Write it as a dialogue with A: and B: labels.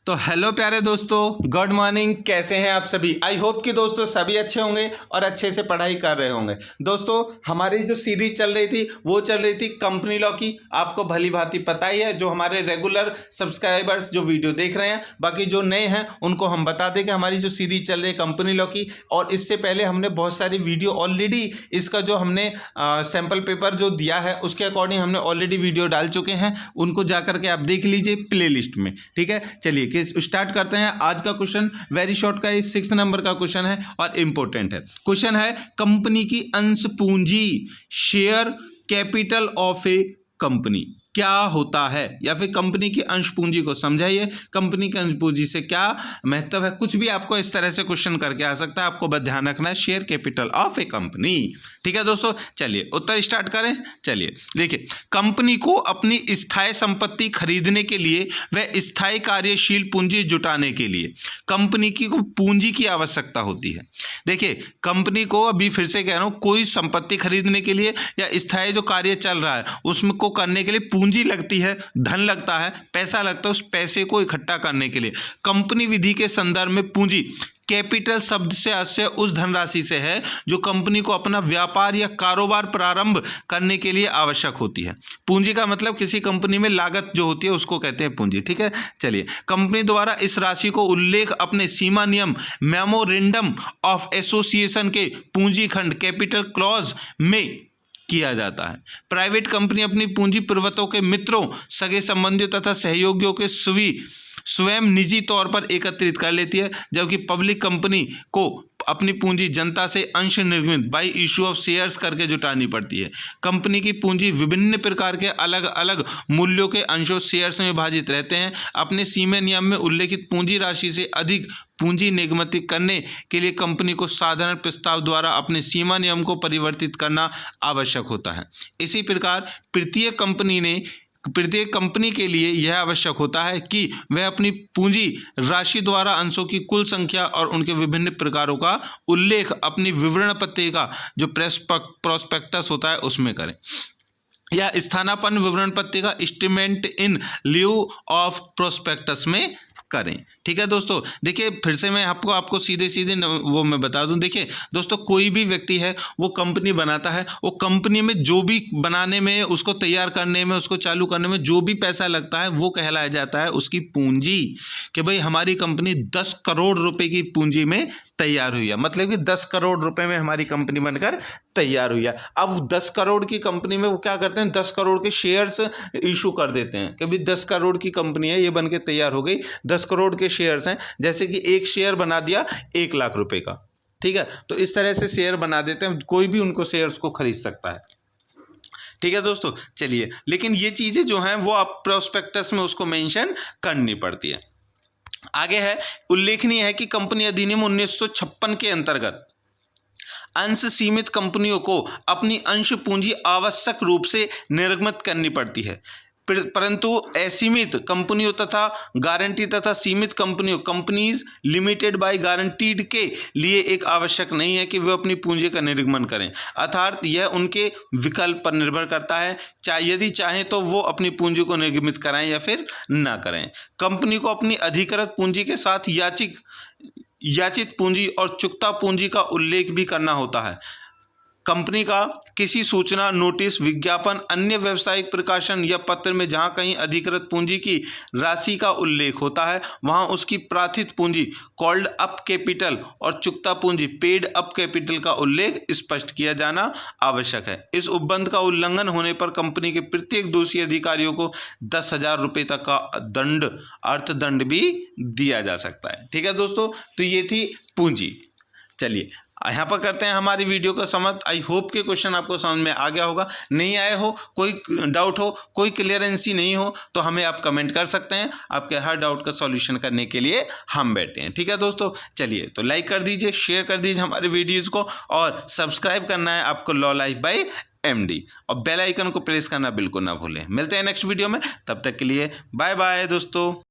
A: तो हेलो प्यारे दोस्तों, गुड मॉर्निंग। कैसे हैं आप सभी? आई होप कि दोस्तों सभी अच्छे होंगे और अच्छे से पढ़ाई कर रहे होंगे। दोस्तों हमारी जो सीरीज चल रही थी वो चल रही थी कंपनी लॉ की। आपको भली भांति पता ही है, जो हमारे रेगुलर सब्सक्राइबर्स जो वीडियो देख रहे हैं, बाकी जो नए हैं उनको हम बता दें कि हमारी जो सीरीज चल रही है कंपनी लॉ की, और इससे पहले हमने बहुत सारी वीडियो ऑलरेडी, इसका जो हमने सैम्पल पेपर जो दिया है उसके अकॉर्डिंग हमने ऑलरेडी वीडियो डाल चुके हैं। उनको जाकर के आप देख लीजिए प्ले लिस्ट में। ठीक है, चलिए स्टार्ट करते हैं। आज का क्वेश्चन वेरी शॉर्ट का 6 नंबर का क्वेश्चन है और इंपॉर्टेंट है। क्वेश्चन है कंपनी की अंश पूंजी, share capital of A company क्या होता है, या फिर कंपनी की अंश पूंजी को समझाइए। कंपनी की अंश पूंजी से क्या महत्व है, कुछ भी आपको इस तरह से क्वेश्चन करके आ सकता है। आपको बस ध्यान रखना है share capital of A company. ठीक है दोस्तों, चलिए उत्तर स्टार्ट करें। चलिए देखिए, कंपनी को अपनी स्थायी संपत्ति खरीदने के लिए व स्थायी कार्यशील पूंजी जुटाने के लिए कंपनी की को पूंजी की आवश्यकता होती है। देखिए, कंपनी को अभी फिर से कह रहा हूं, कोई संपत्ति खरीदने के लिए या स्थायी जो कार्य चल रहा है उसमें को करने के लिए पूंजी लगती है, धन लगता है, पैसा लगता है। उस पैसे को इकट्ठा करने के लिए कंपनी विधि के संदर्भ में पूंजी कैपिटल शब्द से आशय उस धनराशि से है जो कंपनी को अपना व्यापार या कारोबार प्रारंभ करने के लिए आवश्यक होती है। पूंजी का मतलब किसी कंपनी में लागत जो होती है उसको कहते हैं पूंजी। ठीक है, चलिए, कंपनी द्वारा इस राशि को उल्लेख अपने सीमा नियम मेमोरेंडम ऑफ एसोसिएशन के पूंजी खंड कैपिटल क्लॉज में किया जाता है। प्राइवेट कंपनी अपनी पूंजी पूर्वतों के मित्रों, सगे संबंधियों तथा सहयोगियों के स्वयं निजी तौर पर एकत्रित कर लेती है, जबकि पब्लिक कंपनी को अपनी पूंजी जनता से अंश निर्मित बाई इशू ऑफ शेयर्स करके जुटानी पड़ती है। कंपनी की पूंजी विभिन्न प्रकार के अलग अलग मूल्यों के अंशों शेयर्स में विभाजित रहते हैं। अपने सीमा नियम में उल्लेखित पूंजी राशि से अधिक पूंजी निर्मित करने के लिए कंपनी को साधारण प्रस्ताव द्वारा अपने सीमा नियम को परिवर्तित करना आवश्यक होता है। इसी प्रकार प्रत्येक कंपनी के लिए यह आवश्यक होता है कि वह अपनी पूंजी राशि द्वारा अंशों की कुल संख्या और उनके विभिन्न प्रकारों का उल्लेख अपनी विवरण पत्रिका जो प्रोस्पेक्टस होता है उसमें करें, या स्थानापन्न विवरण पत्रिका statement in lieu of prospectus में करें। ठीक है दोस्तों, देखिए फिर से मैं आपको सीधे वो मैं बता दूं। देखिए दोस्तों, कोई भी व्यक्ति है वो कंपनी बनाता है, वो कंपनी में जो भी बनाने में, उसको तैयार करने में, उसको चालू करने में जो भी पैसा लगता है वो कहलाया जाता है उसकी पूंजी। कि भाई हमारी कंपनी 10 करोड़ रुपए की पूंजी में तैयार हुई है, मतलब कि 10 करोड़ रुपए में हमारी कंपनी बनकर तैयार हुई है। अब 10 करोड़ की कंपनी में वो क्या करते हैं, 10 करोड़ के शेयर्स इशू कर देते हैं कि भाई 10 करोड़ की कंपनी है, ये बन के तैयार हो गई, 10 करोड़ के शेयर्स हैं। जैसे कि एक शेयर बना दिया 1 लाख रुपए का। ठीक है, तो इस तरह से शेयर बना देते हैं, कोई भी उनको शेयर्स को खरीद सकता है। ठीक है दोस्तों, चलिए, लेकिन ये चीजें जो हैं वो आप प्रोस्पेक्टस में उसको मेंशन करनी पड़ती है। आगे है, उल्लेखनीय है कि कंपनी अधिनियम 1956 के अंतर्गत अंश सीमित कंपनियों को अपनी अंश पूंजी आवश्यक रूप से निर्गमित करनी पड़ती है, परंतु असीमित कंपनियों तथा गारंटी तथा सीमित कंपनीज लिमिटेड बाय गारंटीड के लिए एक आवश्यक नहीं है कि वे अपनी पूंजी का निर्गमन करें। अर्थात यह उनके विकल्प पर निर्भर करता है, यदि चाहें तो वो अपनी पूंजी को निर्गमित कराएं या फिर ना करें। कंपनी को अपनी अधिकृत पूंजी के साथ याचित पूंजी और चुकता पूंजी का उल्लेख भी करना होता है। कंपनी का किसी सूचना, नोटिस, विज्ञापन, अन्य व्यावसायिक प्रकाशन या पत्र में जहां कहीं अधिकृत पूंजी की राशि का उल्लेख होता है वहां उसकी प्रार्थित पूंजी कॉल्ड अप कैपिटल और चुकता पूंजी पेड अप कैपिटल का उल्लेख स्पष्ट किया जाना आवश्यक है। इस उपबंध का उल्लंघन होने पर कंपनी के प्रत्येक दोषी अधिकारियों को 10,000 रुपये तक का अर्थदंड भी दिया जा सकता है। ठीक है दोस्तों, तो ये थी पूंजी। चलिए यहाँ पर करते हैं हमारी वीडियो का समाप्त। आई होप के क्वेश्चन आपको समझ में आ गया होगा। नहीं आए हो, कोई डाउट हो, कोई क्लियरेंसी नहीं हो तो हमें आप कमेंट कर सकते हैं। आपके हर डाउट का सॉल्यूशन करने के लिए हम बैठे हैं। ठीक है दोस्तों, चलिए तो लाइक कर दीजिए, शेयर कर दीजिए हमारे वीडियोज़ को, और सब्सक्राइब करना है आपको लॉ लाइफ बाय MD, और बेल आइकन को प्रेस करना बिल्कुल ना भूलें। मिलते हैं नेक्स्ट वीडियो में, तब तक के लिए बाय बाय दोस्तों।